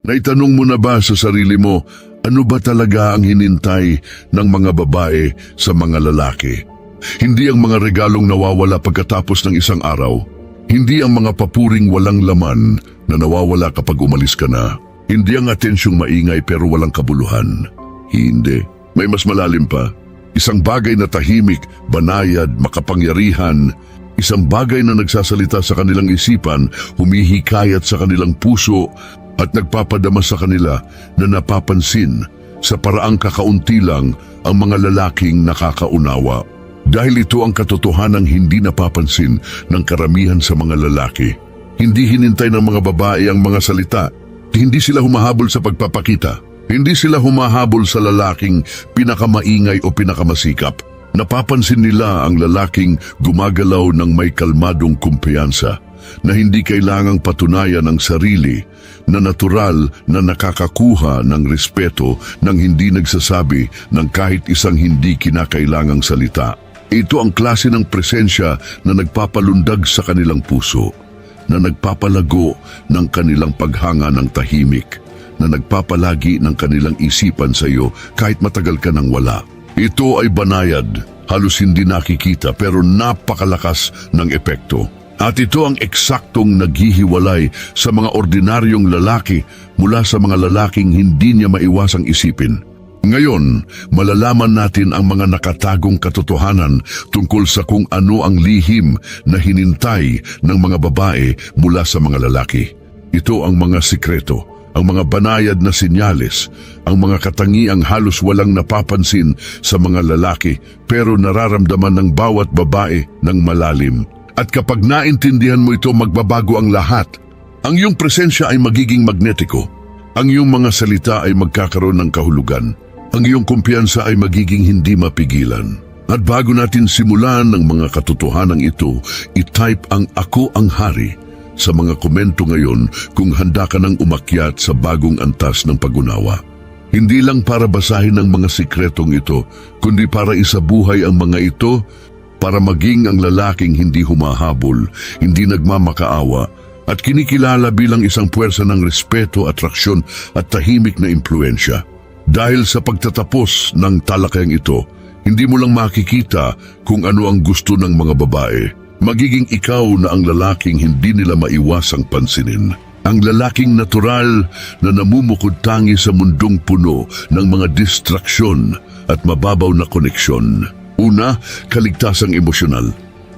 Naitanong mo na ba sa sarili mo, ano ba talaga ang hinintay ng mga babae sa mga lalaki? Hindi ang mga regalong nawawala pagkatapos ng isang araw. Hindi ang mga papuring walang laman na nawawala kapag umalis ka na. Hindi ang atensyong maingay pero walang kabuluhan. Hindi. May mas malalim pa. Isang bagay na tahimik, banayad, makapangyarihan. Isang bagay na nagsasalita sa kanilang isipan, humihikayat sa kanilang puso at nagpapadama sa kanila na napapansin sa paraang kakaunti lang ang mga lalaking nakakaunawa. Dahil ito ang katotohanang hindi napapansin ng karamihan sa mga lalaki. Hindi hinintay ng mga babae ang mga salita. Hindi sila humahabol sa pagpapakita. Hindi sila humahabol sa lalaking pinakamaingay o pinakamasikap. Napapansin nila ang lalaking gumagalaw ng may kalmadong kumpiyansa, na hindi kailangang patunayan ang sarili, na natural na nakakakuha ng respeto nang hindi nagsasabi ng kahit isang hindi kinakailangang salita. Ito ang klase ng presensya na nagpapalundag sa kanilang puso, na nagpapalago ng kanilang paghanga ng tahimik, na nagpapalagi ng kanilang isipan sa iyo kahit matagal ka nang wala. Ito ay banayad, halos hindi nakikita pero napakalakas ng epekto. At ito ang eksaktong naghihiwalay sa mga ordinaryong lalaki mula sa mga lalaking hindi niya maiwasang isipin. Ngayon, malalaman natin ang mga nakatagong katotohanan tungkol sa kung ano ang lihim na hinintay ng mga babae mula sa mga lalaki. Ito ang mga sikreto, ang mga banayad na senyales, ang mga katangiang halos walang napapansin sa mga lalaki pero nararamdaman ng bawat babae ng malalim. At kapag naintindihan mo ito, magbabago ang lahat. Ang iyong presensya ay magiging magnetiko. Ang iyong mga salita ay magkakaroon ng kahulugan. Ang iyong kumpiyansa ay magiging hindi mapigilan. At bago natin simulan ng mga katotohanan ito, i-type ang "Ako ang Hari" sa mga komento ngayon kung handa ka nang umakyat sa bagong antas ng pag-unawa. Hindi lang para basahin ang mga sikretong ito, kundi para isabuhay ang mga ito, para maging ang lalaking hindi humahabol, hindi nagmamakaawa, at kinikilala bilang isang puwersa ng respeto, atraksyon at tahimik na impluensya. Dahil sa pagtatapos ng talakayang ito, hindi mo lang makikita kung ano ang gusto ng mga babae. Magiging ikaw na ang lalaking hindi nila maiwasang pansinin. Ang lalaking natural na namumukod tangi sa mundong puno ng mga distraksyon at mababaw na koneksyon. Una, kaligtasang emosyonal.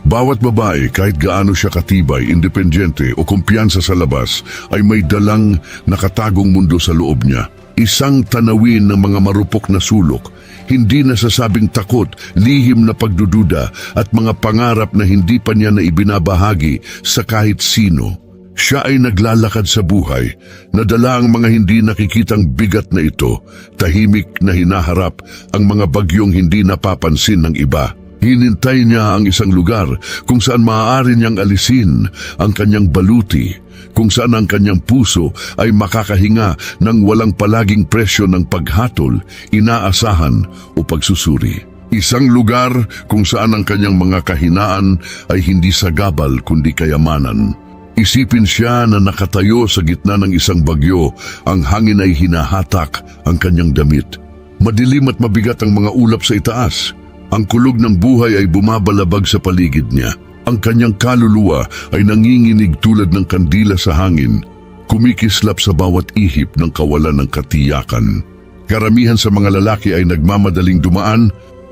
Bawat babae, kahit gaano siya katibay, independyente o kumpiyansa sa labas, ay may dalang nakatagong mundo sa loob niya. Isang tanawin ng mga marupok na sulok, hindi nasasabing takot, lihim na pagdududa at mga pangarap na hindi pa niya na ibinabahagi sa kahit sino. Siya ay naglalakad sa buhay, nadala ang mga hindi nakikitang bigat na ito, tahimik na hinaharap ang mga bagyong hindi napapansin ng iba. Hinintay niya ang isang lugar kung saan maaari niyang alisin ang kanyang baluti, kung saan ang kanyang puso ay makakahinga ng walang palaging presyo ng paghatol, inaasahan o pagsusuri. Isang lugar kung saan ang kanyang mga kahinaan ay hindi sagabal kundi kayamanan. Isipin siya na nakatayo sa gitna ng isang bagyo, ang hangin ay hinahatak ang kanyang damit. Madilim at mabigat ang mga ulap sa itaas. Ang kulog ng buhay ay bumabalabag sa paligid niya. Ang kanyang kaluluwa ay nanginginig tulad ng kandila sa hangin, kumikislap sa bawat ihip ng kawalan ng katiyakan. Karamihan sa mga lalaki ay nagmamadaling dumaan,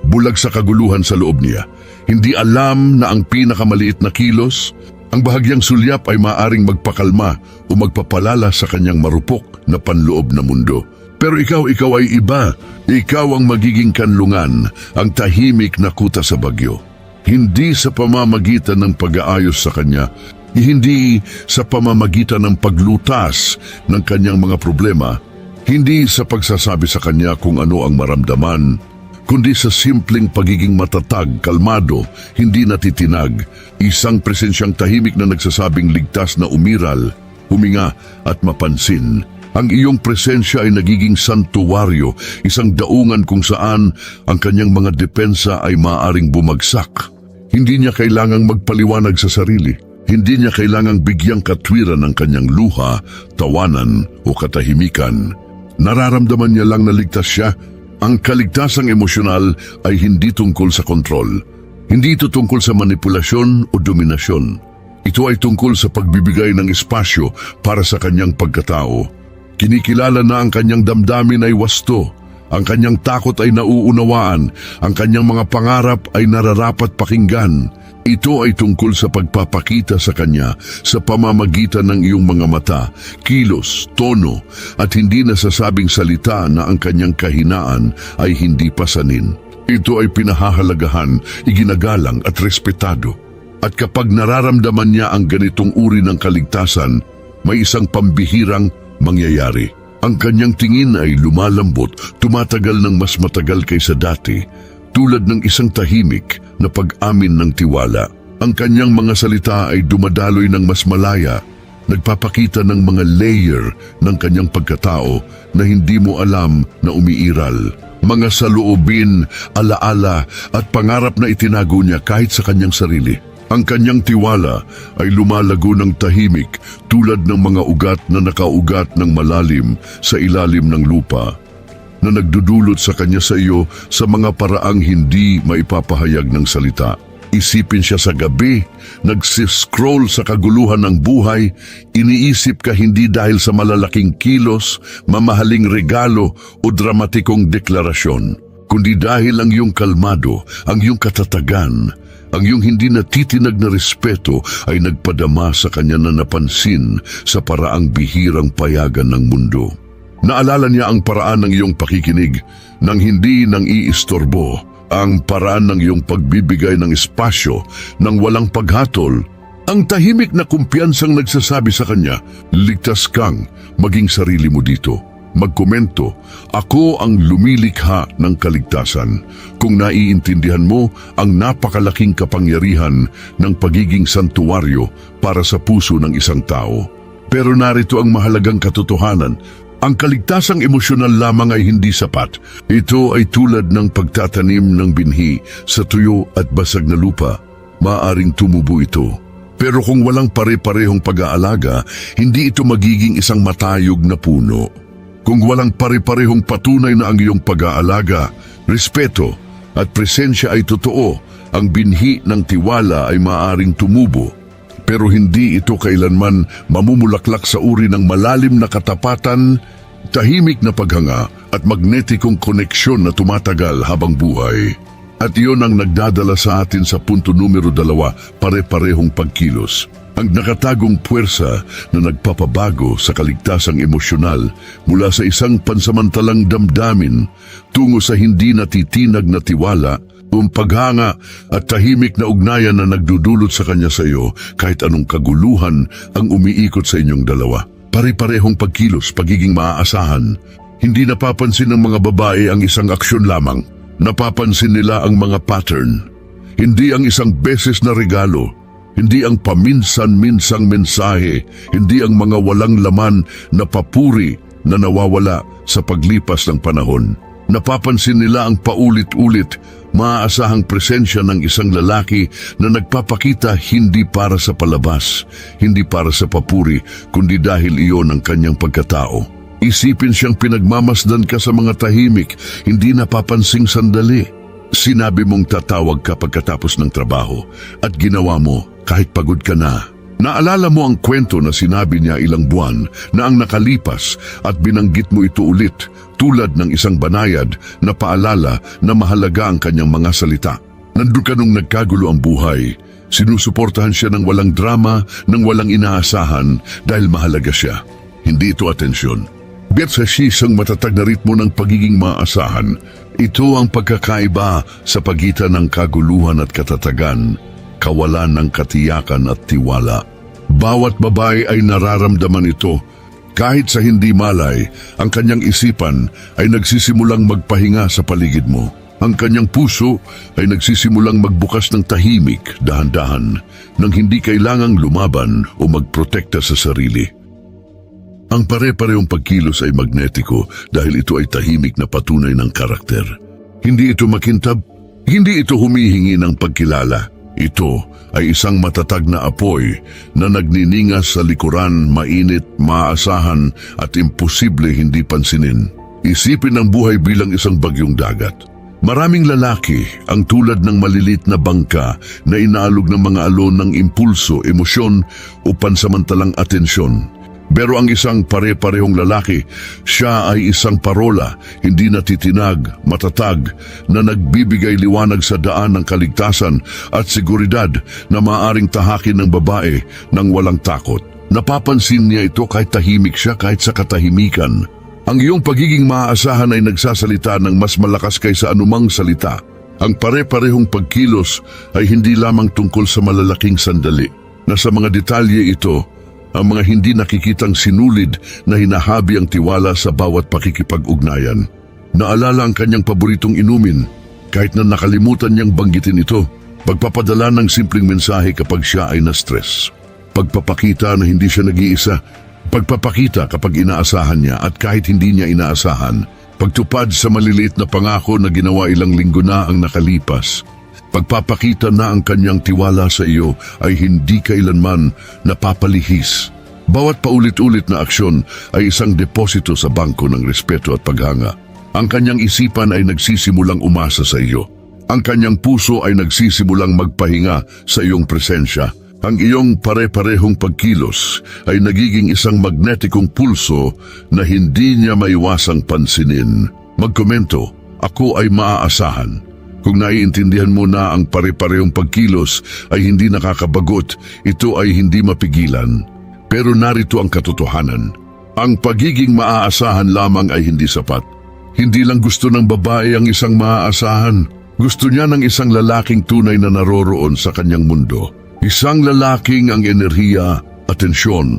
bulag sa kaguluhan sa loob niya. Hindi alam na ang pinakamaliit na kilos, ang bahagyang sulyap ay maaring magpakalma o magpapalala sa kanyang marupok na panloob na mundo. Pero ikaw ay iba. Ikaw ang magiging kanlungan, ang tahimik na kuta sa bagyo. Hindi sa pamamagitan ng pag-aayos sa kanya, hindi sa pamamagitan ng paglutas ng kanyang mga problema, hindi sa pagsasabi sa kanya kung ano ang maramdaman, kundi sa simpleng pagiging matatag, kalmado, hindi natitinag, isang presensyang tahimik na nagsasabing ligtas na umiral, huminga at mapansin. Ang iyong presensya ay nagiging santuwaryo, isang daungan kung saan ang kanyang mga depensa ay maaaring bumagsak. Hindi niya kailangang magpaliwanag sa sarili. Hindi niya kailangang bigyang katwiran ng kanyang luha, tawanan o katahimikan. Nararamdaman niya lang na ligtas siya. Ang kaligtasang emosyonal ay hindi tungkol sa kontrol. Hindi ito tungkol sa manipulasyon o dominasyon. Ito ay tungkol sa pagbibigay ng espasyo para sa kanyang pagkatao. Kinikilala na ang kanyang damdamin ay wasto. Ang kanyang takot ay nauunawaan. Ang kanyang mga pangarap ay nararapat pakinggan. Ito ay tungkol sa pagpapakita sa kanya sa pamamagitan ng iyong mga mata, kilos, tono, at hindi nasasabing salita na ang kanyang kahinaan ay hindi pasanin. Ito ay pinahahalagahan, iginagalang at respetado. At kapag nararamdaman niya ang ganitong uri ng kaligtasan, may isang pambihirang mangyayari. Ang kanyang tingin ay lumalambot, tumatagal ng mas matagal kaysa dati, tulad ng isang tahimik na pag-amin ng tiwala. Ang kanyang mga salita ay dumadaloy ng mas malaya, nagpapakita ng mga layer ng kanyang pagkatao na hindi mo alam na umiiral. Mga saloobin, alaala at pangarap na itinago niya kahit sa kanyang sarili. Ang kanyang tiwala ay lumalago ng tahimik tulad ng mga ugat na nakaugat ng malalim sa ilalim ng lupa, na nagdudulot sa kanya sa iyo sa mga paraang hindi maipapahayag ng salita. Isipin siya sa gabi, nagsiscroll sa kaguluhan ng buhay, iniisip ka hindi dahil sa malalaking kilos, mamahaling regalo o dramatikong deklarasyon, kundi dahil ang iyong kalmado, ang iyong katatagan, ang iyong hindi natitinag na respeto ay nagpadama sa kanya na napansin sa paraang bihirang payagan ng mundo. Naalala niya ang paraan ng iyong pakikinig, nang hindi nang iistorbo, ang paraan ng iyong pagbibigay ng espasyo nang walang paghatol, ang tahimik na kumpiyansang nagsasabi sa kanya, ligtas kang maging sarili mo dito. Magkomento, ako ang lumilikha ng kaligtasan. Kung naiintindihan mo ang napakalaking kapangyarihan ng pagiging santuwaryo para sa puso ng isang tao. Pero narito ang mahalagang katotohanan. Ang kaligtasang emosyonal lamang ay hindi sapat. Ito ay tulad ng pagtatanim ng binhi sa tuyo at basag na lupa. Maaring tumubo ito. Pero kung walang pare-parehong pag-aalaga, hindi ito magiging isang matayog na puno. Kung walang pare-parehong patunay na ang iyong pag-aalaga, respeto at presensya ay totoo, ang binhi ng tiwala ay maaaring tumubo. Pero hindi ito kailanman mamumulaklak sa uri ng malalim na katapatan, tahimik na paghanga at magnetikong koneksyon na tumatagal habang buhay. At iyon ang nagdadala sa atin sa punto numero 2, pare-parehong pagkilos. Ang nakatagong puwersa na nagpapabago sa kaligtasang emosyonal mula sa isang pansamantalang damdamin tungo sa hindi natitinag na tiwala, paghanga at tahimik na ugnayan na nagdudulot sa kanya sa iyo kahit anong kaguluhan ang umiikot sa inyong dalawa. Pare-parehong pagkilos, pagiging maaasahan. Hindi napapansin ng mga babae ang isang aksyon lamang. Napapansin nila ang mga pattern. Hindi ang isang beses na regalo. Hindi ang paminsan-minsang mensahe, hindi ang mga walang laman na papuri na nawawala sa paglipas ng panahon. Napapansin nila ang paulit-ulit, maaasahang presensya ng isang lalaki na nagpapakita hindi para sa palabas, hindi para sa papuri, kundi dahil iyon ang kanyang pagkatao. Isipin siyang pinagmamasdan ka sa mga tahimik, hindi napapansing sandali. Sinabi mong tatawag ka pagkatapos ng trabaho at ginawa mo kahit pagod ka na. Naalala mo ang kwento na sinabi niya ilang buwan na ang nakalipas at binanggit mo ito ulit tulad ng isang banayad na paalala na mahalaga ang kanyang mga salita. Nandun ka nung nagkagulo ang buhay. Sinusuportahan siya ng walang drama, ng walang inaasahan dahil mahalaga siya. Hindi ito atensyon. Beses ang matatag na ritmo ng pagiging maasahan. Ito ang pagkakaiba sa pagitan ng kaguluhan at katatagan, kawalan ng katiyakan at tiwala. Bawat babae ay nararamdaman ito. Kahit sa hindi malay, ang kanyang isipan ay nagsisimulang magpahinga sa paligid mo. Ang kanyang puso ay nagsisimulang magbukas ng tahimik, dahan-dahan, nang hindi kailangang lumaban o magprotekta sa sarili. Ang pare-parehong pagkilos ay magnetiko dahil ito ay tahimik na patunay ng karakter. Hindi ito makintab, hindi ito humihingi ng pagkilala. Ito ay isang matatag na apoy na nagniningas sa likuran, mainit, maaasahan at imposible hindi pansinin. Isipin ang buhay bilang isang bagyong dagat. Maraming lalaki ang tulad ng malilit na bangka na inaalog ng mga alon ng impulso, emosyon o pansamantalang atensyon. Pero ang isang pare-parehong lalaki, siya ay isang parola, hindi natitinag, matatag, na nagbibigay liwanag sa daan ng kaligtasan at seguridad na maaaring tahakin ng babae nang walang takot. Napapansin niya ito kahit tahimik siya, kahit sa katahimikan. Ang iyong pagiging maaasahan ay nagsasalita ng mas malakas kaysa anumang salita. Ang pare-parehong pagkilos ay hindi lamang tungkol sa malalaking sandali, na sa mga detalye ito, ang mga hindi nakikitang sinulid na hinahabi ang tiwala sa bawat pakikipag-ugnayan. Naalala ang kanyang paboritong inumin, kahit na nakalimutan niyang banggitin ito. Pagpapadala ng simpleng mensahe kapag siya ay na-stress. Pagpapakita na hindi siya nag-iisa. Pagpapakita kapag inaasahan niya at kahit hindi niya inaasahan. Pagtupad sa maliliit na pangako na ginawa ilang linggo na ang nakalipas. Pagpapakita na ang kanyang tiwala sa iyo ay hindi kailanman napapalihis. Bawat paulit-ulit na aksyon ay isang deposito sa bangko ng respeto at paghanga. Ang kanyang isipan ay nagsisimulang umasa sa iyo. Ang kanyang puso ay nagsisimulang magpahinga sa iyong presensya. Ang iyong pare-parehong pagkilos ay nagiging isang magnetikong pulso na hindi niya maiwasang pansinin. Magkomento, ako ay maaasahan. Kung naiintindihan mo na ang pare-parehong pagkilos ay hindi nakakabagot, ito ay hindi mapigilan. Pero narito ang katotohanan. Ang pagiging maaasahan lamang ay hindi sapat. Hindi lang gusto ng babae ang isang maaasahan. Gusto niya ng isang lalaking tunay na naroroon sa kanyang mundo. Isang lalaking ang enerhiya, atensyon,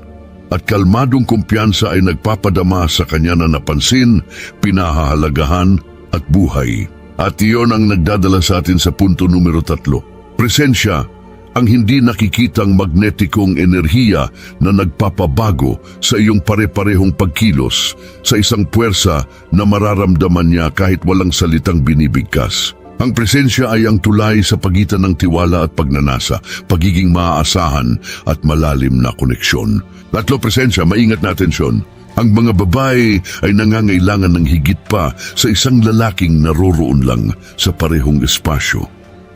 at kalmadong kumpiyansa ay nagpapadama sa kanya na napansin, pinahahalagahan at buhay. At iyon ang nagdadala sa atin sa punto numero 3. Presensya, ang hindi nakikitang magnetikong enerhiya na nagpapabago sa iyong pare-parehong pagkilos, sa isang puwersa na mararamdaman niya kahit walang salitang binibigkas. Ang presensya ay ang tulay sa pagitan ng tiwala at pagnanasa, pagiging maaasahan at malalim na koneksyon. 3, presensya, maingat na atensyon. Ang mga babae ay nangangailangan ng higit pa sa isang lalaking naroroon lang sa parehong espasyo.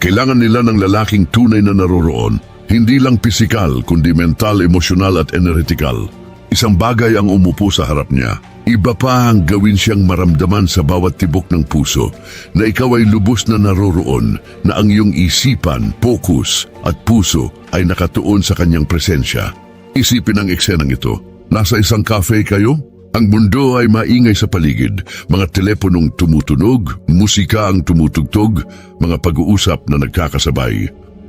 Kailangan nila ng lalaking tunay na naroroon, hindi lang pisikal kundi mental, emosyonal at enerhetikal. Isang bagay ang umupo sa harap niya. Iba pa ang gawin siyang maramdaman sa bawat tibok ng puso na ikaw ay lubos na naroroon, na ang iyong isipan, focus at puso ay nakatuon sa kanyang presensya. Isipin ang eksenang ito. Nasa isang cafe kayo? Ang mundo ay maingay sa paligid, mga teleponong tumutunog, musika ang tumutugtog, mga pag-uusap na nagkakasabay.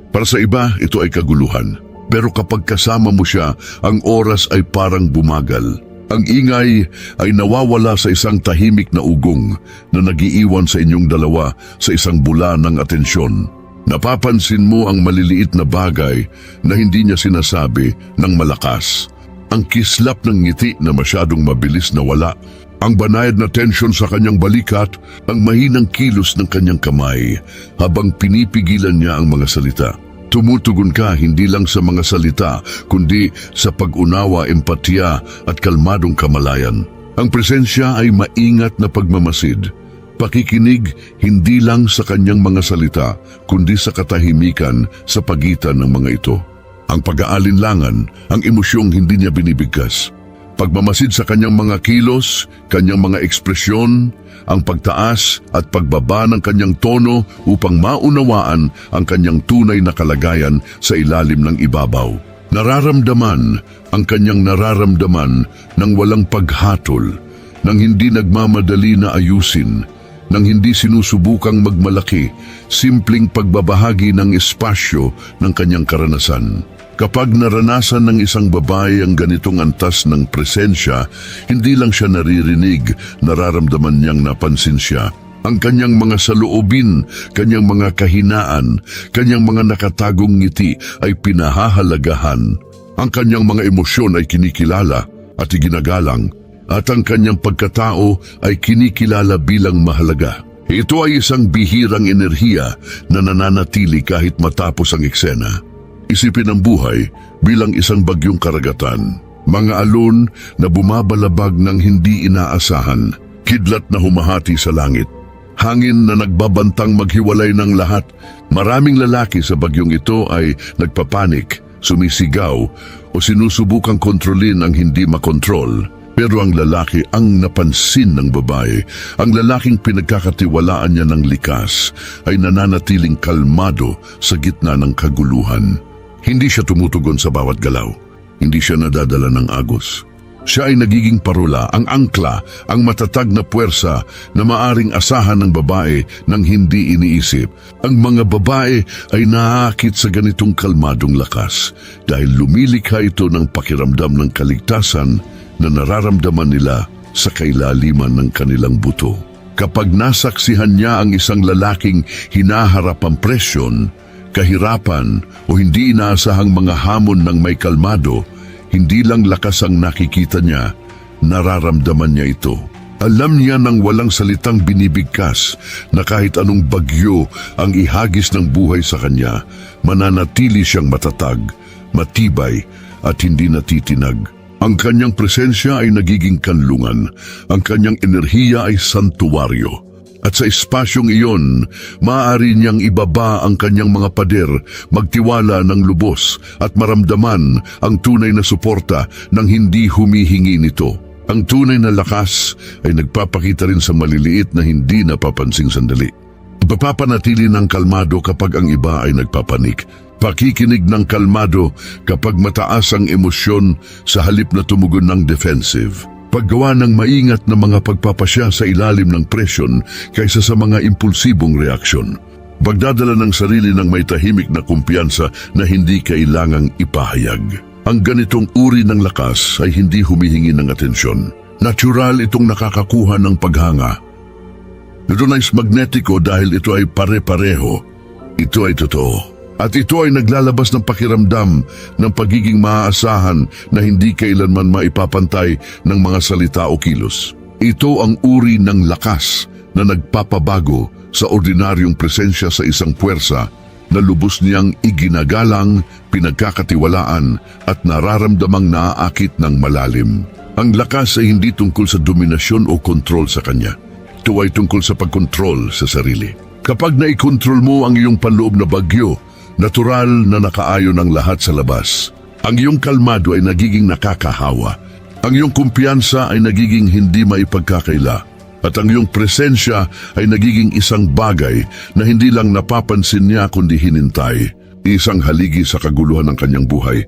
Para sa iba, ito ay kaguluhan. Pero kapag kasama mo siya, ang oras ay parang bumagal. Ang ingay ay nawawala sa isang tahimik na ugong na nagiiwan sa inyong dalawa sa isang bula ng atensyon. Napapansin mo ang maliliit na bagay na hindi niya sinasabi ng malakas. Ang kislap ng ngiti na masyadong mabilis na wala, ang banayad na tensyon sa kanyang balikat, ang mahinang kilos ng kanyang kamay habang pinipigilan niya ang mga salita. Tumutugon ka hindi lang sa mga salita, kundi sa pag-unawa, empatiya at kalmadong kamalayan. Ang presensya ay maingat na pagmamasid. Pakikinig hindi lang sa kanyang mga salita, kundi sa katahimikan sa pagitan ng mga ito. Ang pag-aalinlangan, ang emosyong hindi niya binibigkas. Pagmamasid sa kanyang mga kilos, kanyang mga ekspresyon, ang pagtaas at pagbaba ng kanyang tono upang maunawaan ang kanyang tunay na kalagayan sa ilalim ng ibabaw. Nararamdaman ang kanyang nararamdaman ng walang paghatol, ng hindi nagmamadali na ayusin, ng hindi sinusubukang magmalaki, simpleng pagbabahagi ng espasyo ng kanyang karanasan. Kapag naranasan ng isang babae ang ganitong antas ng presensya, hindi lang siya naririnig, nararamdaman niyang napansin siya. Ang kanyang mga saloobin, kanyang mga kahinaan, kanyang mga nakatagong ngiti ay pinahahalagahan. Ang kanyang mga emosyon ay kinikilala at iginagalang, at ang kanyang pagkatao ay kinikilala bilang mahalaga. Ito ay isang bihirang enerhiya na nananatili kahit matapos ang eksena. Isipin ang buhay bilang isang bagyong karagatan. Mga alon na bumabalabag ng hindi inaasahan, kidlat na humahati sa langit. Hangin na nagbabantang maghiwalay ng lahat. Maraming lalaki sa bagyong ito ay nagpapanik, sumisigaw o sinusubukang kontrolin ang hindi makontrol. Pero ang lalaki ang napansin ng babae. Ang lalaking pinagkakatiwalaan niya ng likas ay nananatiling kalmado sa gitna ng kaguluhan. Hindi siya tumutugon sa bawat galaw. Hindi siya nadadala ng agos. Siya ay nagiging parula, ang angkla, ang matatag na puwersa na maaring asahan ng babae nang hindi iniisip. Ang mga babae ay naakit sa ganitong kalmadong lakas dahil lumilikha ito ng pakiramdam ng kaligtasan na nararamdaman nila sa kailaliman ng kanilang buto. Kapag nasaksihan niya ang isang lalaking hinaharap ang presyon, kahirapan o hindi inaasahang mga hamon ng may kalmado, hindi lang lakas ang nakikita niya, nararamdaman niya ito. Alam niya nang walang salitang binibigkas na kahit anong bagyo ang ihagis ng buhay sa kanya, mananatili siyang matatag, matibay at hindi natitinag. Ang kanyang presensya ay nagiging kanlungan, ang kanyang enerhiya ay santuwaryo. At sa espasyong iyon, maaari niyang ibaba ang kanyang mga pader, magtiwala ng lubos at maramdaman ang tunay na suporta nang hindi humihingi nito. Ang tunay na lakas ay nagpapakita rin sa maliliit na hindi napapansing sandali. Papapanatili ng kalmado kapag ang iba ay nagpapanik. Pakikinig ng kalmado kapag mataas ang emosyon sa halip na tumugon ng defensive. Paggawa ng maingat na mga pagpapasya sa ilalim ng presyon kaysa sa mga impulsibong reaksyon. Pagdadala ng sarili ng may tahimik na kumpiyansa na hindi kailangang ipahayag. Ang ganitong uri ng lakas ay hindi humihingi ng atensyon. Natural itong nakakakuha ng paghanga. Ito na is magnetiko dahil ito ay pare-pareho. Ito ay totoo. At ito ay naglalabas ng pakiramdam ng pagiging maaasahan na hindi kailanman maipapantay ng mga salita o kilos. Ito ang uri ng lakas na nagpapabago sa ordinaryong presensya sa isang puwersa na lubos niyang iginagalang, pinagkakatiwalaan at nararamdamang naaakit ng malalim. Ang lakas ay hindi tungkol sa dominasyon o kontrol sa kanya. Ito ay tungkol sa pagkontrol sa sarili. Kapag naikontrol mo ang iyong panloob na bagyo, natural na nakaayon ang lahat sa labas. Ang iyong kalmado ay nagiging nakakahawa. Ang iyong kumpiyansa ay nagiging hindi maipagkakaila. At ang iyong presensya ay nagiging isang bagay na hindi lang napapansin niya kundi hinintay. Isang haligi sa kaguluhan ng kanyang buhay.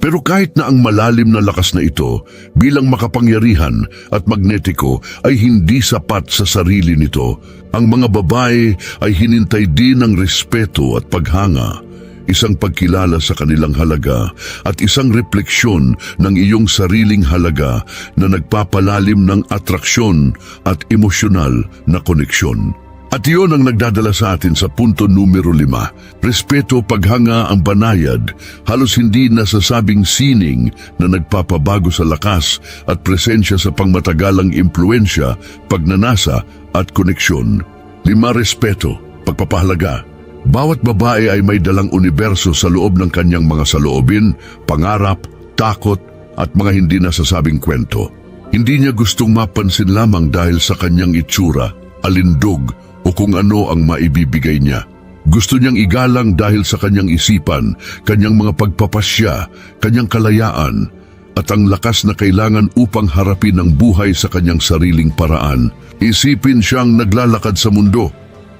Pero kahit na ang malalim na lakas na ito bilang makapangyarihan at magnetiko ay hindi sapat sa sarili nito, ang mga babae ay hinintay din ng respeto at paghanga. Isang pagkilala sa kanilang halaga at isang refleksyon ng iyong sariling halaga na nagpapalalim ng atraksyon at emosyonal na koneksyon. At iyon ang nagdadala sa atin sa punto numero 5. Respeto, paghanga ang banayad, halos hindi nasasabing sining na nagpapabago sa lakas at presensya sa pangmatagalang impluensya, pagnanasa at koneksyon. 5. Respeto, pagpapahalaga. Bawat babae ay may dalang universo sa loob ng kanyang mga saloobin, pangarap, takot at mga hindi nasasabing kwento. Hindi niya gustong mapansin lamang dahil sa kanyang itsura, alindog o kung ano ang maibibigay niya. Gusto niyang igalang dahil sa kanyang isipan, kanyang mga pagpapasya, kanyang kalayaan at ang lakas na kailangan upang harapin ang buhay sa kanyang sariling paraan. Isipin siyang naglalakad sa mundo,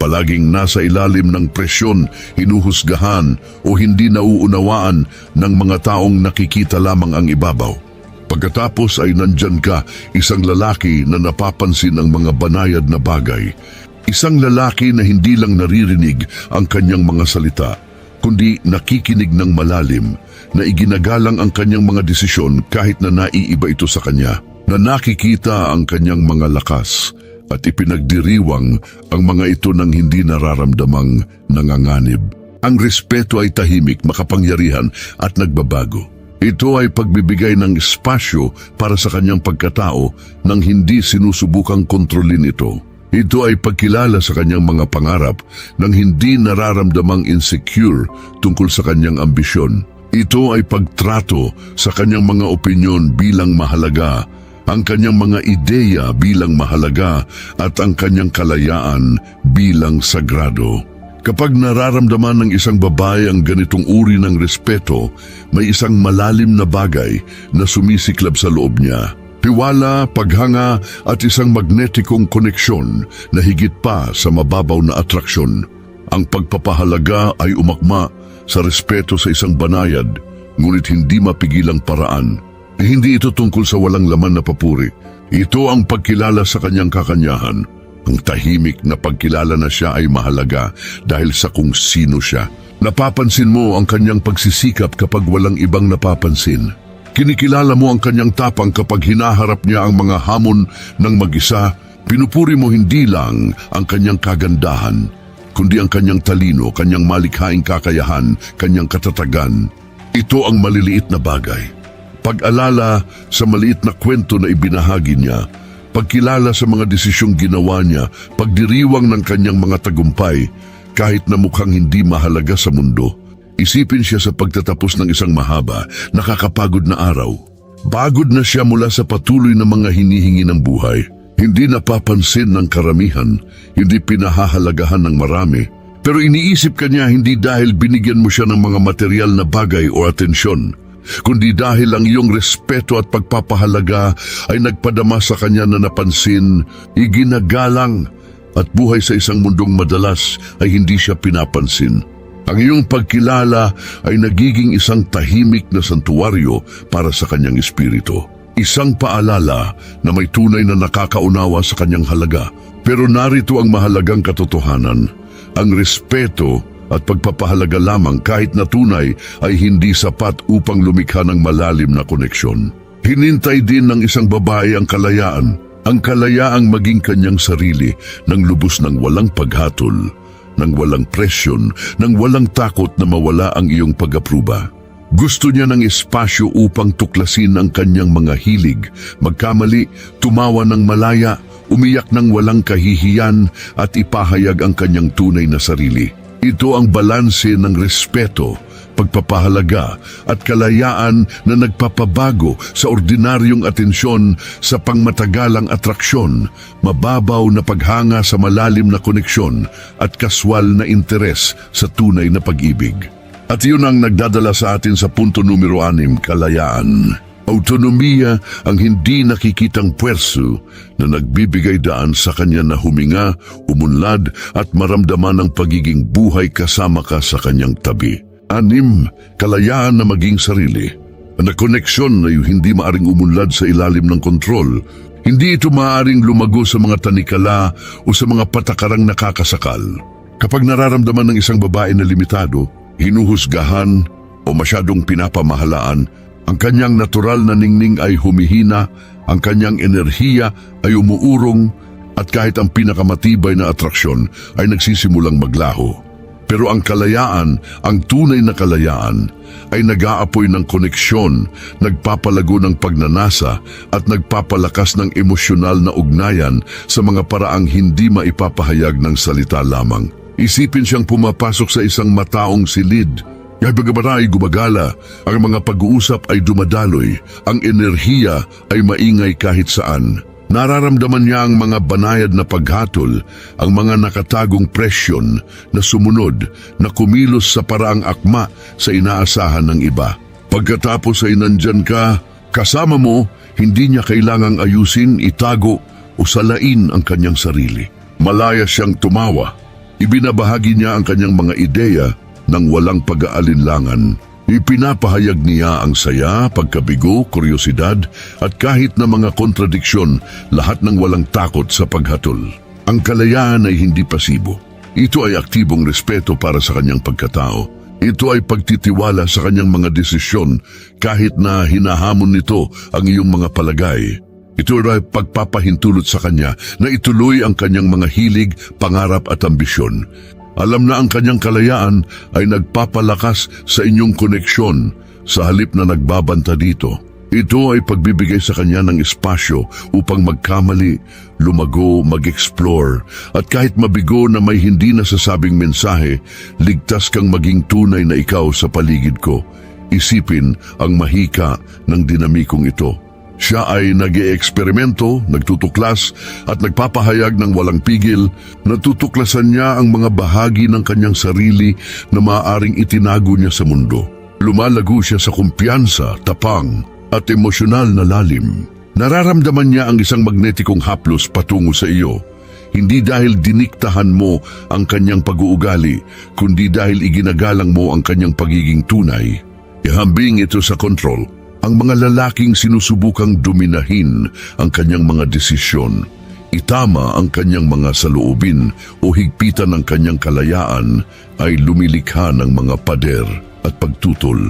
palaging nasa ilalim ng presyon, hinuhusgahan o hindi nauunawaan ng mga taong nakikita lamang ang ibabaw. Pagkatapos ay nandyan ka, isang lalaki na napapansin ang mga banayad na bagay. Isang lalaki na hindi lang naririnig ang kanyang mga salita, kundi nakikinig ng malalim, na iginagalang ang kanyang mga desisyon kahit na naiiba ito sa kanya, na nakikita ang kanyang mga lakas at ipinagdiriwang ang mga ito ng hindi nararamdamang nanganganib. Ang respeto ay tahimik, makapangyarihan at nagbabago. Ito ay pagbibigay ng espasyo para sa kanyang pagkatao nang hindi sinusubukang kontrolin ito. Ito ay pagkilala sa kanyang mga pangarap nang hindi nararamdamang insecure tungkol sa kanyang ambisyon. Ito ay pagtrato sa kanyang mga opinyon bilang mahalaga, ang kanyang mga ideya bilang mahalaga at ang kanyang kalayaan bilang sagrado. Kapag nararamdaman ng isang babae ang ganitong uri ng respeto, may isang malalim na bagay na sumisiklab sa loob niya. Tiwala, paghanga at isang magnetikong koneksyon na higit pa sa mababaw na atraksyon. Ang pagpapahalaga ay umakma sa respeto sa isang banayad, ngunit hindi mapigilang paraan. Hindi ito tungkol sa walang laman na papuri. Ito ang pagkilala sa kanyang kakanyahan. Ang tahimik na pagkilala na siya ay mahalaga dahil sa kung sino siya. Napapansin mo ang kanyang pagsisikap kapag walang ibang napapansin. Kinikilala mo ang kanyang tapang kapag hinaharap niya ang mga hamon ng mag-isa. Pinupuri mo hindi lang ang kanyang kagandahan, kundi ang kanyang talino, kanyang malikhaing kakayahan, kanyang katatagan. Ito ang maliliit na bagay. Pag-alala sa maliit na kwento na ibinahagi niya, pagkilala sa mga desisyong ginawa niya, pagdiriwang ng kanyang mga tagumpay, kahit na mukhang hindi mahalaga sa mundo. Isipin siya sa pagtatapos ng isang mahaba, nakakapagod na araw. Pagod na siya mula sa patuloy na mga hinihingi ng buhay. Hindi napapansin ng karamihan, hindi pinahahalagahan ng marami. Pero iniisip kanya hindi dahil binigyan mo siya ng mga material na bagay o atensyon, kundi dahil ang iyong respeto at pagpapahalaga ay nagpadama sa kanya na napansin, iginagalang, at buhay sa isang mundong madalas ay hindi siya pinapansin. Ang iyong pagkilala ay nagiging isang tahimik na santuwaryo para sa kanyang espiritu. Isang paalala na may tunay na nakakaunawa sa kanyang halaga. Pero narito ang mahalagang katotohanan. Ang respeto at pagpapahalaga lamang kahit na tunay ay hindi sapat upang lumikha ng malalim na koneksyon. Hinintay din ng isang babae ang kalayaan. Ang kalayaang maging kanyang sarili ng lubos ng walang paghatol, ng walang presyon, ng walang takot na mawala ang iyong pag-apruba. Gusto niya ng espasyo upang tuklasin ang kanyang mga hilig, magkamali, tumawa ng malaya, umiyak ng walang kahihiyan at ipahayag ang kanyang tunay na sarili. Ito ang balanse ng respeto, pagpapahalaga at kalayaan na nagpapabago sa ordinaryong atensyon sa pangmatagalang atraksyon, mababaw na paghanga sa malalim na koneksyon at kaswal na interes sa tunay na pag-ibig. At yun ang nagdadala sa atin sa punto numero 6, kalayaan. Autonomiya ang hindi nakikitang puwerso na nagbibigay daan sa kanya na huminga, umunlad at maramdaman ang pagiging buhay kasama ka sa kanyang tabi. 6, kalayaan na maging sarili. Na koneksyon na hindi maaring umunlad sa ilalim ng kontrol. Hindi ito maaring lumago sa mga tanikala o sa mga patakarang nakakasakal. Kapag nararamdaman ng isang babae na limitado, hinuhusgahan o masyadong pinapamahalaan, ang kanyang natural na ningning ay humihina, ang kanyang enerhiya ay umuurong, at kahit ang pinakamatibay na atraksyon ay nagsisimulang maglaho. Pero ang kalayaan, ang tunay na kalayaan, ay nag-aapoy ng koneksyon, nagpapalago ng pagnanasa at nagpapalakas ng emosyonal na ugnayan sa mga paraang hindi maipapahayag ng salita lamang. Isipin siyang pumapasok sa isang mataong silid. Ay bagaman ay gumagala, ang mga pag-uusap ay dumadaloy, ang enerhiya ay maingay kahit saan. Nararamdaman niya ang mga banayad na paghatol, ang mga nakatagong presyon na sumunod, na kumilos sa paraang akma sa inaasahan ng iba. Pagkatapos ay nandyan ka, kasama mo, hindi niya kailangang ayusin, itago o salain ang kanyang sarili. Malaya siyang tumawa. Ibinabahagi niya ang kanyang mga ideya nang walang pag-aalinlangan. Ipinapahayag niya ang saya, pagkabigo, kuryosidad at kahit na mga kontradiksyon, lahat ng walang takot sa paghatol. Ang kalayaan ay hindi pasibo. Ito ay aktibong respeto para sa kanyang pagkatao. Ito ay pagtitiwala sa kanyang mga desisyon kahit na hinahamon nito ang iyong mga palagay. Ito ay pagpapahintulot sa kanya na ituloy ang kanyang mga hilig, pangarap at ambisyon. Alam na ang kanyang kalayaan ay nagpapalakas sa inyong koneksyon sa halip na nagbabanta dito. Ito ay pagbibigay sa kanya ng espasyo upang magkamali, lumago, mag-explore, at kahit mabigo na may hindi nasasabing mensahe, ligtas kang maging tunay na ikaw sa paligid ko. Isipin ang mahika ng dinamikong ito. Siya ay nag-e-eksperimento, nagtutuklas at nagpapahayag ng walang pigil. Natutuklasan niya ang mga bahagi ng kanyang sarili na maaaring itinago niya sa mundo. Lumalago siya sa kumpiyansa, tapang at emosyonal na lalim. Nararamdaman niya ang isang magnetikong haplos patungo sa iyo. Hindi dahil diniktahan mo ang kanyang pag-uugali, kundi dahil iginagalang mo ang kanyang pagiging tunay. Ihambing ito sa kontrol. Ang mga lalaking sinusubukang dominahin ang kanyang mga desisyon, itama ang kanyang mga saloobin o higpitan ang kanyang kalayaan ay lumilikha ng mga pader at pagtutol.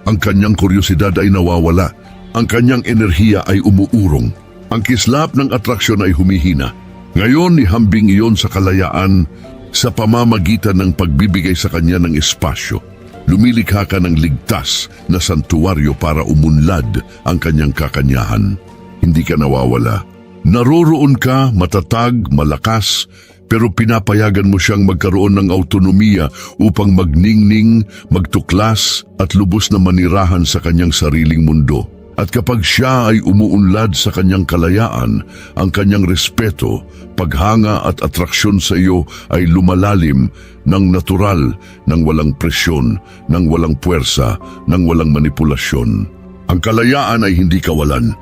Ang kanyang kuryosidad ay nawawala. Ang kanyang enerhiya ay umuurong. Ang kislap ng atraksyon ay humihina. Ngayon, ihambing iyon sa kalayaan sa pamamagitan ng pagbibigay sa kanya ng espasyo. Lumilikha ka ng ligtas na santuwaryo para umunlad ang kanyang kakanyahan. Hindi ka nawawala. Naroroon ka, matatag, malakas, pero pinapayagan mo siyang magkaroon ng autonomiya upang magningning, magtuklas at lubos na manirahan sa kanyang sariling mundo. At kapag siya ay umuunlad sa kanyang kalayaan, ang kanyang respeto, paghanga at atraksyon sa iyo ay lumalalim ng natural, ng walang presyon, ng walang puwersa, ng walang manipulasyon. Ang kalayaan ay hindi kawalan.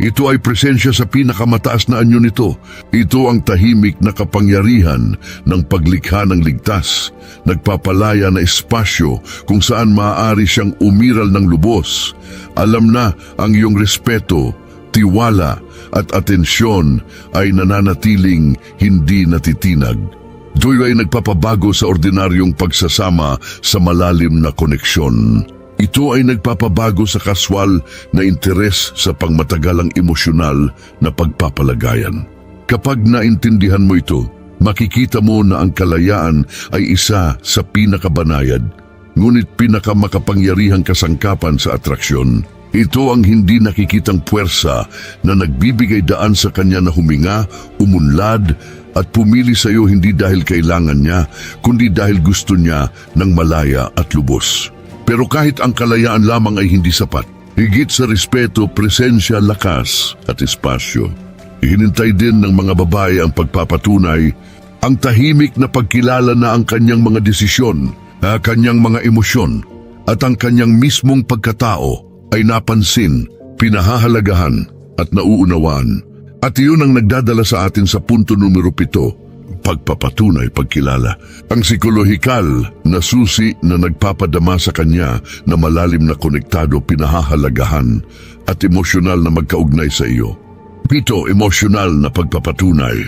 Ito ay presensya sa pinakamataas na anyo nito. Ito ang tahimik na kapangyarihan ng paglikha ng ligtas, nagpapalaya na espasyo kung saan maaari siyang umiral ng lubos. Alam na ang iyong respeto, tiwala at atensyon ay nananatiling hindi natitinag. Ito ay nagpapabago sa ordinaryong pagsasama sa malalim na koneksyon. Ito ay nagpapabago sa kaswal na interes sa pangmatagalang emosyonal na pagpapalagayan. Kapag naintindihan mo ito, makikita mo na ang kalayaan ay isa sa pinakabanayad, ngunit pinakamakapangyarihang kasangkapan sa atraksyon. Ito ang hindi nakikitang puwersa na nagbibigay daan sa kanya na huminga, umunlad, at pumili sa iyo hindi dahil kailangan niya, kundi dahil gusto niya ng malaya at lubos. Pero kahit ang kalayaan lamang ay hindi sapat, higit sa respeto, presensya, lakas at espasyo. Ihinintay din ng mga babae ang pagpapatunay, ang tahimik na pagkilala na ang kanyang mga desisyon, kanyang mga emosyon, at ang kanyang mismong pagkatao ay napansin, pinahahalagahan at nauunawaan. At iyon ang nagdadala sa atin sa punto numero 7, pagpapatunay, pagkilala. Ang psikolohikal na susi na nagpapadama sa kanya na malalim na konektado, pinahahalagahan at emosyonal na magkaugnay sa iyo. 7, emosyonal na pagpapatunay.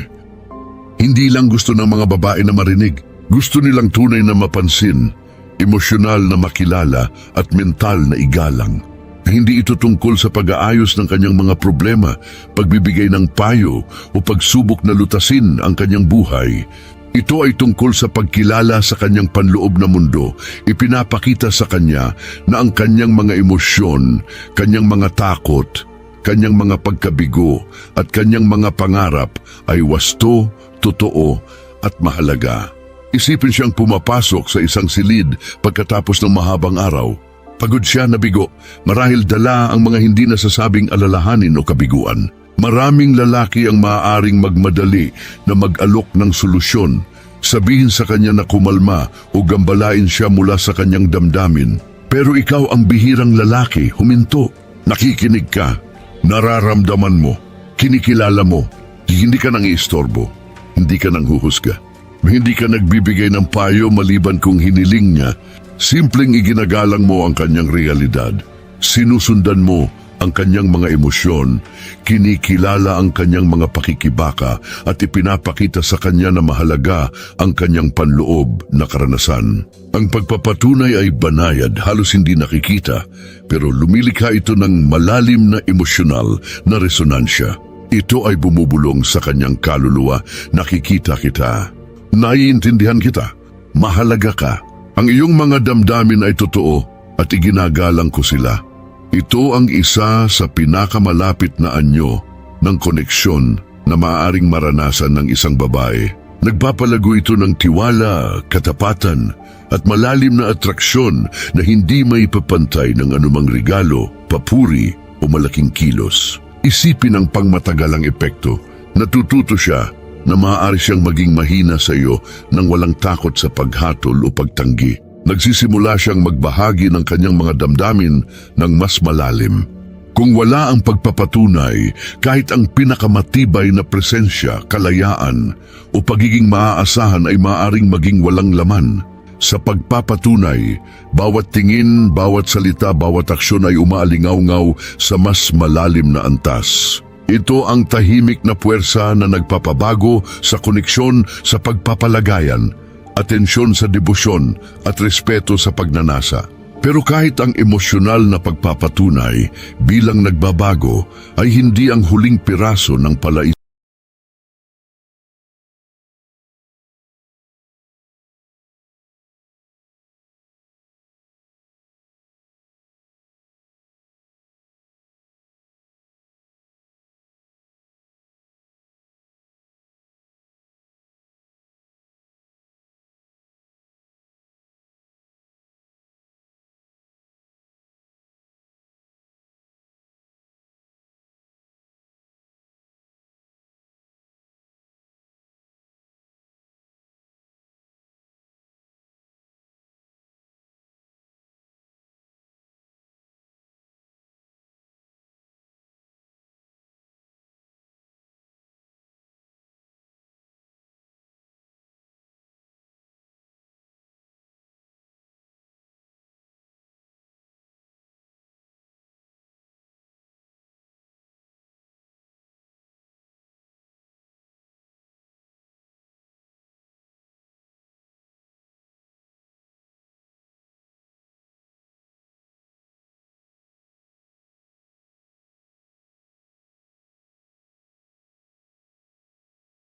Hindi lang gusto ng mga babae na marinig, gusto nilang tunay na mapansin, emosyonal na makilala at mental na igalang. Hindi ito tungkol sa pag-aayos ng kanyang mga problema, pagbibigay ng payo o pagsubok na lutasin ang kanyang buhay. Ito ay tungkol sa pagkilala sa kanyang panloob na mundo. Ipinapakita sa kanya na ang kanyang mga emosyon, kanyang mga takot, kanyang mga pagkabigo at kanyang mga pangarap ay wasto, totoo at mahalaga. Isipin siyang pumapasok sa isang silid pagkatapos ng mahabang araw. Pagod siya, nabigo, marahil dala ang mga hindi nasasabing alalahanin o kabiguan. Maraming lalaki ang maaaring magmadali na mag-alok ng solusyon, sabihin sa kanya na kumalma o gambalain siya mula sa kanyang damdamin. Pero ikaw ang bihirang lalaki, huminto, nakikinig ka, nararamdaman mo, kinikilala mo, hindi ka nang iistorbo, hindi ka nang huhusga. Hindi ka nagbibigay ng payo maliban kung hiniling niya. Simpleng iginagalang mo ang kanyang realidad. Sinusundan mo ang kanyang mga emosyon, kinikilala ang kanyang mga pakikibaka at ipinapakita sa kanya na mahalaga ang kanyang panloob na karanasan. Ang pagpapatunay ay banayad, halos hindi nakikita, pero lumilikha ito ng malalim na emosyonal na resonansya. Ito ay bumubulong sa kanyang kaluluwa, nakikita kita, naiintindihan kita, mahalaga ka. Ang iyong mga damdamin ay totoo at iginagalang ko sila. Ito ang isa sa pinakamalapit na anyo ng koneksyon na maaaring maranasan ng isang babae. Nagpapalago ito ng tiwala, katapatan, at malalim na atraksyon na hindi may papantay ng anumang regalo, papuri o malaking kilos. Isipin ang pangmatagalang epekto. Natututo siya na maaari siyang maging mahina sa iyo nang walang takot sa paghatol o pagtanggi. Nagsisimula siyang magbahagi ng kanyang mga damdamin ng mas malalim. Kung wala ang pagpapatunay, kahit ang pinakamatibay na presensya, kalayaan o pagiging maaasahan ay maaaring maging walang laman. Sa pagpapatunay, bawat tingin, bawat salita, bawat aksyon ay umaalingaw-ngaw sa mas malalim na antas. Ito ang tahimik na puwersa na nagpapabago sa koneksyon sa pagpapalagayan, atensyon sa debosyon at respeto sa pagnanasa. Pero kahit ang emosyonal na pagpapatunay bilang nagbabago ay hindi ang huling piraso ng palais.